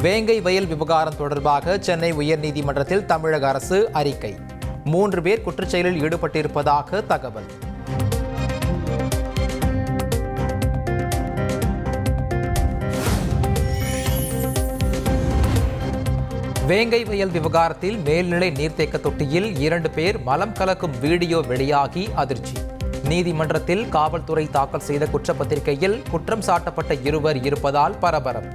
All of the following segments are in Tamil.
வேங்கை வயல் விவகாரம் தொடர்பாக சென்னை உயர்நீதிமன்றத்தில் தமிழக அரசு அறிக்கை. 3 பேர் குற்றச்செயலில் ஈடுபட்டிருப்பதாக தகவல். வேங்கை வயல் விவகாரத்தில் மேல்நிலை நீர்த்தேக்க தொட்டியில் 2 பேர் மலம் கலக்கும் வீடியோ வெளியாகி அதிர்ச்சி. நீதிமன்றத்தில் காவல்துறை தாக்கல் செய்த குற்றப்பத்திரிகையில் குற்றம் சாட்டப்பட்ட 2 இருப்பதால் பரபரப்பு.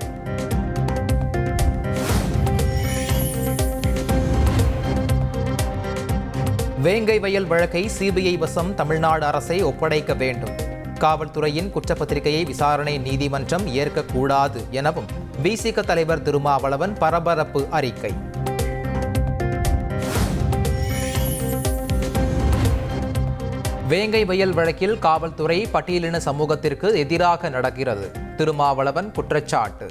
வேங்கை வயல் வழக்கை சிபிஐ வசம் தமிழ்நாடு அரசை ஒப்படைக்க வேண்டும். காவல்துறையின் குற்றப்பத்திரிகையை விசாரணை நீதிமன்றம் ஏற்கக்கூடாது எனவும் விசிக தலைவர் திருமாவளவன் பரபரப்பு அறிக்கை. வேங்கை வயல் வழக்கில் காவல்துறை பட்டியலின சமூகத்திற்கு எதிராக நடக்கிறது. திருமாவளவன் குற்றச்சாட்டு.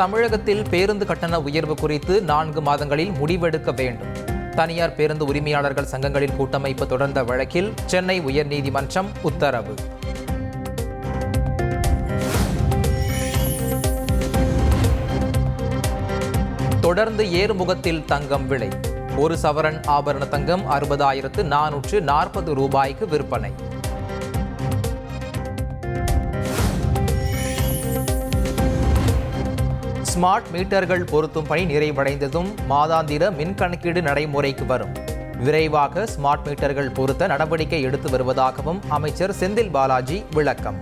தமிழகத்தில் பேருந்து கட்டண உயர்வு குறித்து 4 மாதங்களில் முடிவெடுக்க வேண்டும். தனியார் பேருந்து உரிமையாளர்கள் சங்கங்களின் கூட்டமைப்பு தொடர்ந்த வழக்கில் சென்னை உயர்நீதிமன்றம் உத்தரவு. தொடர்ந்து ஏறுமுகத்தில் தங்கம் விலை. 1 சவரன் ஆபரண தங்கம் 60,440 ரூபாய்க்கு விற்பனை. ஸ்மார்ட் மீட்டர்கள் பொருத்தும் பணி நிறைவடைந்ததும் மாதாந்திர மின் கணக்கீடு நடைமுறைக்கு வரும். விரைவாக ஸ்மார்ட் மீட்டர்கள் பொருத்த நடவடிக்கை எடுத்து வருவதாகவும் அமைச்சர் செந்தில் பாலாஜி விளக்கம்.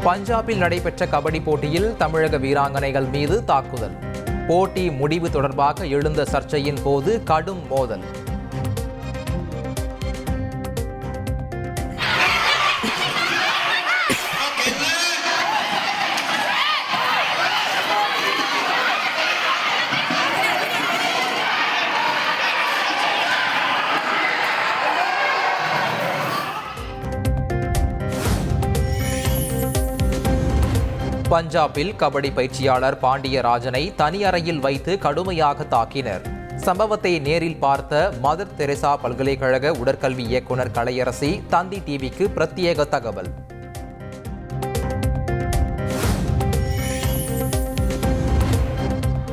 பஞ்சாபில் நடைபெற்ற கபடி போட்டியில் தமிழக வீராங்கனைகள் மீது தாக்குதல். போட்டி முடிவு தொடர்பாக எழுந்த சர்ச்சையின் போது கடும் மோதல். பஞ்சாபில் கபடி பயிற்சியாளர் பாண்டியராஜனை தனி அறையில் வைத்து கடுமையாக தாக்கினர். சம்பவத்தை நேரில் பார்த்த மதர் தெரசா பல்கலைக்கழக உடற்கல்வி இயக்குனர் கலையரசி தந்தி டிவிக்கு பிரத்யேக தகவல்.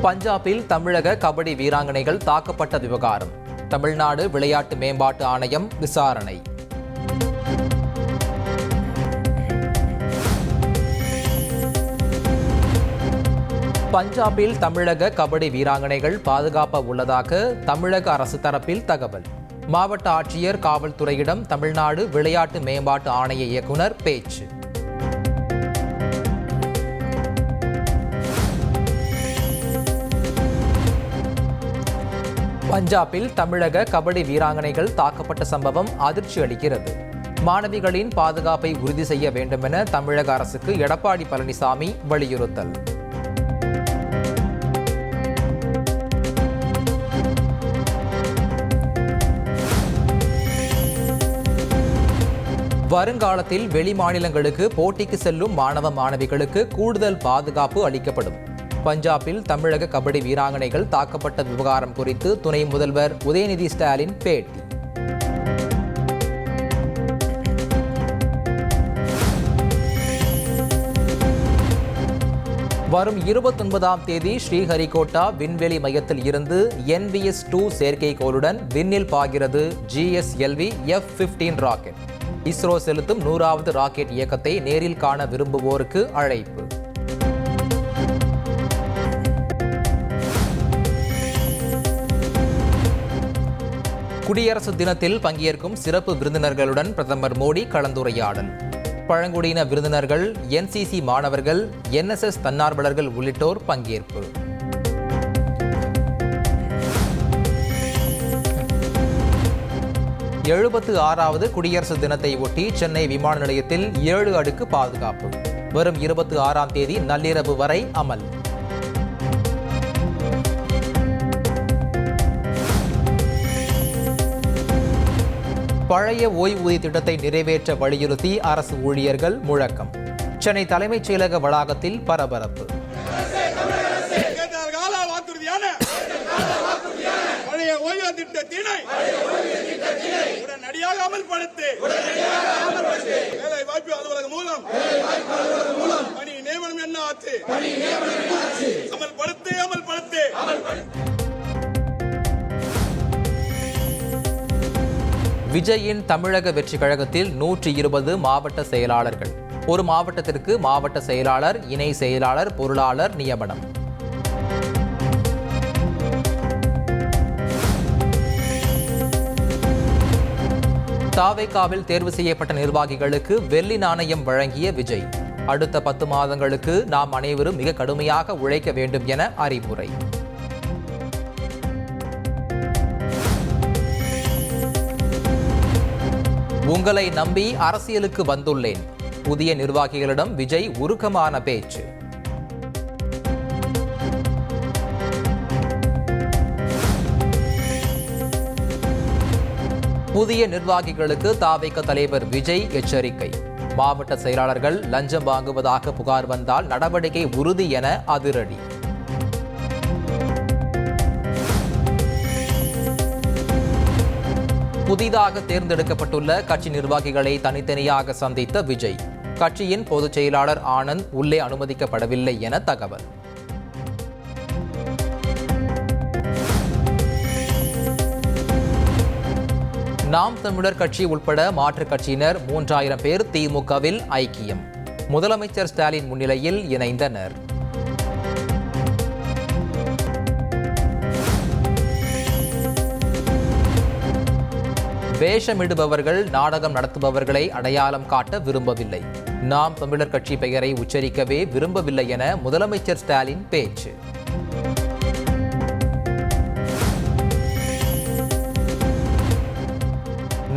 பஞ்சாபில் தமிழக கபடி வீராங்கனைகள் தாக்கப்பட்ட விவகாரம். தமிழ்நாடு விளையாட்டு மேம்பாட்டு ஆணையம் விசாரணை. பஞ்சாபில் தமிழக கபடி வீராங்கனைகள் பாதுகாப்பாக உள்ளதாக தமிழக அரசு தரப்பில் தகவல். மாவட்ட ஆட்சியர் காவல்துறையிடம் தமிழ்நாடு விளையாட்டு மேம்பாட்டு ஆணைய இயக்குனர் பேச்சு. பஞ்சாபில் தமிழக கபடி வீராங்கனைகள் தாக்கப்பட்ட சம்பவம் அதிர்ச்சி அளிக்கிறது. மாணவிகளின் பாதுகாப்பை உறுதி செய்ய வேண்டும் என தமிழக அரசுக்கு எடப்பாடி பழனிசாமி வலியுறுத்தல். வருங்காலத்தில் வெளி மாநிலங்களுக்கு போட்டிக்கு செல்லும் மாணவ மாணவிகளுக்கு கூடுதல் பாதுகாப்பு அளிக்கப்படும். பஞ்சாபில் தமிழக கபடி வீராங்கனைகள் தாக்கப்பட்ட விவகாரம் குறித்து துணை முதல்வர் உதயநிதி ஸ்டாலின் பேட்டி. வரும் 29ஆம் தேதி ஸ்ரீஹரிகோட்டா விண்வெளி மையத்தில் இருந்து NVS-2 செயற்கைக்கோளுடன் விண்ணில் பாய்கிறது GSLV F-15 ராக்கெட். இஸ்ரோ செலுத்தும் 100வது ராக்கெட் இயக்கத்தை நேரில் காண விரும்புவோருக்கு அழைப்பு. குடியரசு தினத்தில் பங்கேற்கும் சிறப்பு விருந்தினர்களுடன் பிரதமர் மோடி கலந்துரையாடல். பழங்குடியின விருந்தினர்கள், NCC மாணவர்கள், NSS தன்னார்வலர்கள் உள்ளிட்டோர் பங்கேற்பு. எழுபத்து குடியரசு தினத்தை ஒட்டி சென்னை விமான நிலையத்தில் 7 அடுக்கு பாதுகாப்பு. வரும் 26ஆம் தேதி நள்ளிரவு வரை அமல். பழைய ஓய்வூதிய திட்டத்தை நிறைவேற்ற வலியுறுத்தி அரசு ஊழியர்கள் முழக்கம். சென்னை தலைமைச் செயலக வளாகத்தில் பரபரப்பு. பழைய ஓய்வு திட்டத்தினை உடனடியாக அமல்படுத்து. வேலை வாய்ப்பு அலுவலகம் மூலம் பணி நியமனம் என்ன ஆச்சு? அமல்படுத்து. விஜயின் தமிழக வெற்றி கழகத்தில் 120 மாவட்ட செயலாளர்கள். ஒரு மாவட்டத்திற்கு மாவட்ட செயலாளர், இணை செயலாளர், பொருளாளர் நியமனம். தாவேகாவில் தேர்வு செய்யப்பட்ட நிர்வாகிகளுக்கு வெள்ளி நாணயம் வழங்கிய விஜய். அடுத்த 10 மாதங்களுக்கு நாம் அனைவரும் மிக கடுமையாக உழைக்க வேண்டும் என அறிவுரை. உங்களை நம்பி அரசியலுக்கு வந்துள்ளேன். புதிய நிர்வாகிகளிடம் விஜய் உருக்கமான பேச்சு. புதிய நிர்வாகிகளுக்கு தாவேக தலைவர் விஜய் எச்சரிக்கை. மாவட்ட செயலாளர்கள் லஞ்சம் வாங்குவதாக புகார் வந்தால் நடவடிக்கை உறுதி என அதிரடி. புதிதாக தேர்ந்தெடுக்கப்பட்டுள்ள கட்சி நிர்வாகிகளை தனித்தனியாக சந்தித்த விஜய். கட்சியின் பொதுச் செயலாளர் ஆனந்த் உள்ளே அனுமதிக்கப்படவில்லை என தகவல். நாம் தமிழர் கட்சி உட்பட மாற்றுக் கட்சியினர் 3000 பேர் திமுகவில் ஐக்கியம். முதலமைச்சர் ஸ்டாலின் முன்னிலையில் இணைந்தனர். வேஷமிடுபவர்கள் நாடகம் நடத்துபவர்களை அடையாளம் காட்ட விரும்பவில்லை. நாம் தமிழர் கட்சி பெயரை உச்சரிக்கவே விரும்பவில்லை என முதலமைச்சர் ஸ்டாலின் பேச்சு.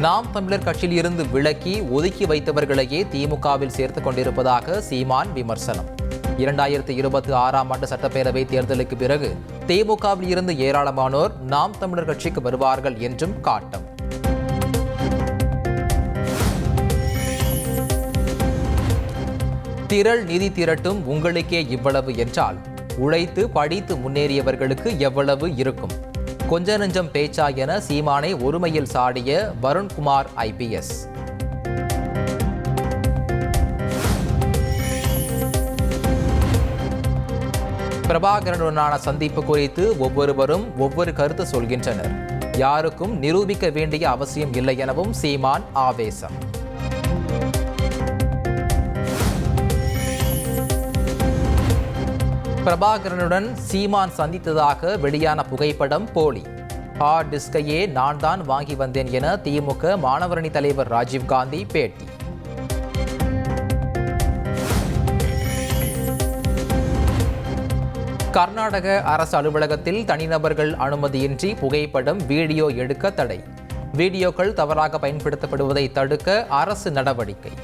நாம் தமிழர் கட்சியில் இருந்து விலக்கி ஒதுக்கி வைத்தவர்களையே திமுகவில் சேர்த்துக் கொண்டிருப்பதாக சீமான் விமர்சனம். 2026ஆம் ஆண்டு சட்டப்பேரவை தேர்தலுக்கு பிறகு திமுகவில் இருந்து ஏராளமானோர் நாம் தமிழர் கட்சிக்கு வருவார்கள் என்றும் காட்டம். திரள் நிதி திரட்டும் உங்களுக்கே இவ்வளவு என்றால் உழைத்து படித்து முன்னேறியவர்களுக்கு எவ்வளவு இருக்கும்? கொஞ்ச நெஞ்சம் பேச்சா என சீமானை ஒருமையில் சாடிய வருண்குமார் IPS. பிரபாகரனுடனான சந்திப்பு குறித்து ஒவ்வொருவரும் ஒவ்வொரு கருத்து சொல்கின்றனர். யாருக்கும் நிரூபிக்க வேண்டிய அவசியம் இல்லை எனவும் சீமான் ஆவேசம். பிரபாகரனுடன் சீமான் சந்தித்ததாக வெளியான புகைப்படம் போலி. ஹார்ட் டிஸ்கையே நான் தான் வாங்கி வந்தேன் என திமுக மாணவரணி தலைவர் ராஜீவ்காந்தி பேட்டி. கர்நாடக அரசு அலுவலகத்தில் தனிநபர்கள் அனுமதியின்றி புகைப்படம், வீடியோ எடுக்க தடை. வீடியோக்கள் தவறாக பயன்படுத்தப்படுவதை தடுக்க அரசு நடவடிக்கை.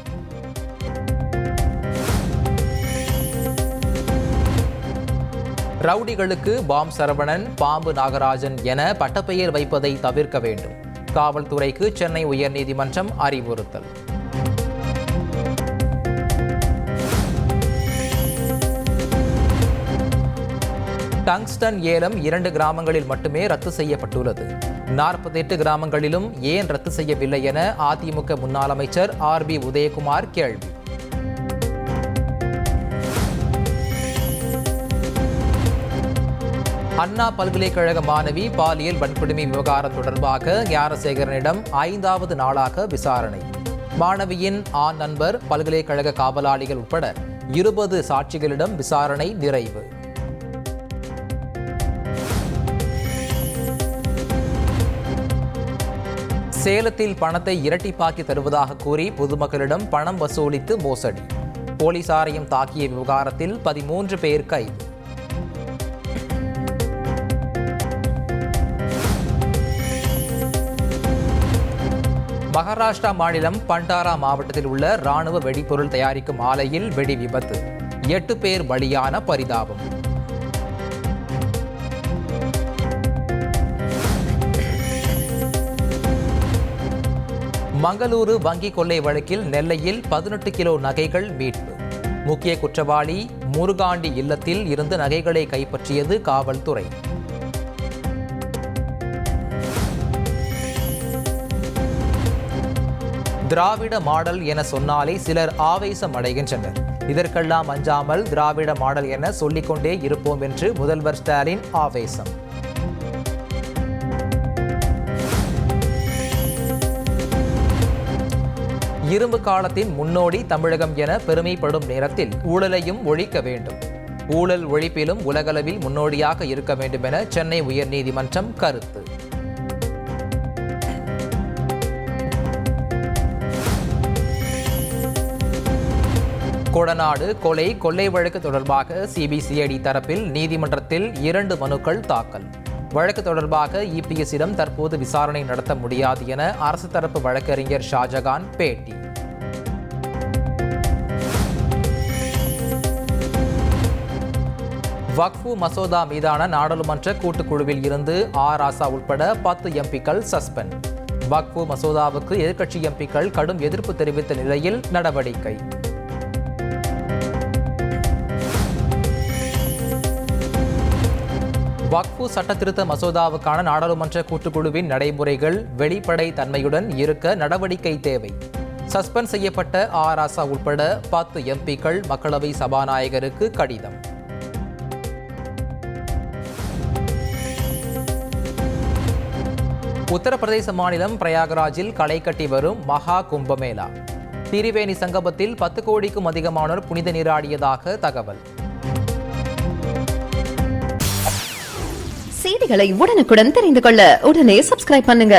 ரவுடிகளுக்கு பாம் சரவணன், பாம்பு நாகராஜன் என பட்டப்பெயர் வைப்பதை தவிர்க்க வேண்டும். காவல்துறைக்கு சென்னை உயர்நீதிமன்றம் அறிவுறுத்தல். டங்ஸ்டன் ஏலம் 2 கிராமங்களில் மட்டுமே ரத்து செய்யப்பட்டுள்ளது. 48 கிராமங்களிலும் ஏன் ரத்து செய்யவில்லை என அதிமுக முன்னாள் அமைச்சர் RB உதயகுமார் கேள்வி. அண்ணா பல்கலைக்கழக மாணவி பாலியல் வன்கொடுமை விவகாரம் தொடர்பாக ஞானசேகரனிடம் 5வது நாளாக விசாரணை. மாணவியின் ஆண் நண்பர், பல்கலைக்கழக காவலாளிகள் உட்பட 20 சாட்சிகளிடம் விசாரணை நிறைவு. சேலத்தில் பணத்தை இரட்டிப்பாக்கி தருவதாக கூறி பொதுமக்களிடம் பணம் வசூலித்து மோசடி. போலீசாரையும் தாக்கிய விவகாரத்தில் 13 பேர் கைது. மகாராஷ்டிரா மாநிலம் பண்டாரா மாவட்டத்தில் உள்ள ராணுவ வெடிபொருள் தயாரிக்கும் ஆலையில் வெடி விபத்து. 8 பேர் பலியான பரிதாபம். மங்களூரு வங்கி கொள்ளை வழக்கில் நெல்லையில் 18 கிலோ நகைகள் மீட்பு. முக்கிய குற்றவாளி முருகாண்டி இல்லத்தில் இருந்து நகைகளை கைப்பற்றியது காவல்துறை. திராவிட மாடல் என சொன்னாலே சிலர் ஆவேசம் அடைகின்றனர். இதற்கெல்லாம் அஞ்சாமல் திராவிட மாடல் என சொல்லிக்கொண்டே இருப்போம் என்று முதல்வர் ஸ்டாலின் ஆவேசம். இரும்பு காலத்தின் முன்னோடி தமிழகம் என பெருமைப்படும் நேரத்தில் ஊழலையும் ஒழிக்க வேண்டும். ஊழல் ஒழிப்பிலும் உலகளவில் முன்னோடியாக இருக்க வேண்டும் என சென்னை உயர்நீதிமன்றம் கருத்து. கொடநாடு கொள்ளை வழக்கு தொடர்பாக சிபிசிஐடி தரப்பில் நீதிமன்றத்தில் 2 மனுக்கள் தாக்கல். வழக்கு தொடர்பாக இபிஎஸ்ஸிடம் தற்போது விசாரணை நடத்த முடியாது என அரசு தரப்பு வழக்கறிஞர் ஷாஜகான் பேட்டி. வக்ஃபு மசோதா மீதான நாடாளுமன்ற கூட்டுக்குழுவில் இருந்து ராசா உட்பட 10 எம்பிக்கள் சஸ்பெண்ட். வக்ஃபு மசோதாவுக்கு எதிர்க்கட்சி எம்பிக்கள் கடும் எதிர்ப்பு தெரிவித்த நிலையில் நடவடிக்கை. வக்ஃபு சட்டத்திருத்த மசோதாவுக்கான நாடாளுமன்ற கூட்டுக்குழுவின் நடைமுறைகள் வெளிப்படை தன்மையுடன் இருக்க நடவடிக்கை தேவை. சஸ்பெண்ட் செய்யப்பட்ட ராசா உட்பட 10 எம்பிக்கள் மக்களவை சபாநாயகருக்கு கடிதம். உத்தரப்பிரதேச மாநிலம் பிரயாகராஜில் களை கட்டி வரும் மகா கும்பமேளா. திரிவேணி சங்கமத்தில் 10 கோடிக்கும் அதிகமானோர் புனித நீராடியதாக தகவல். செய்திகளை உடனுக்குடன் தெரிந்து கொள்ள உடனே சப்ஸ்கிரைப் பண்ணுங்க.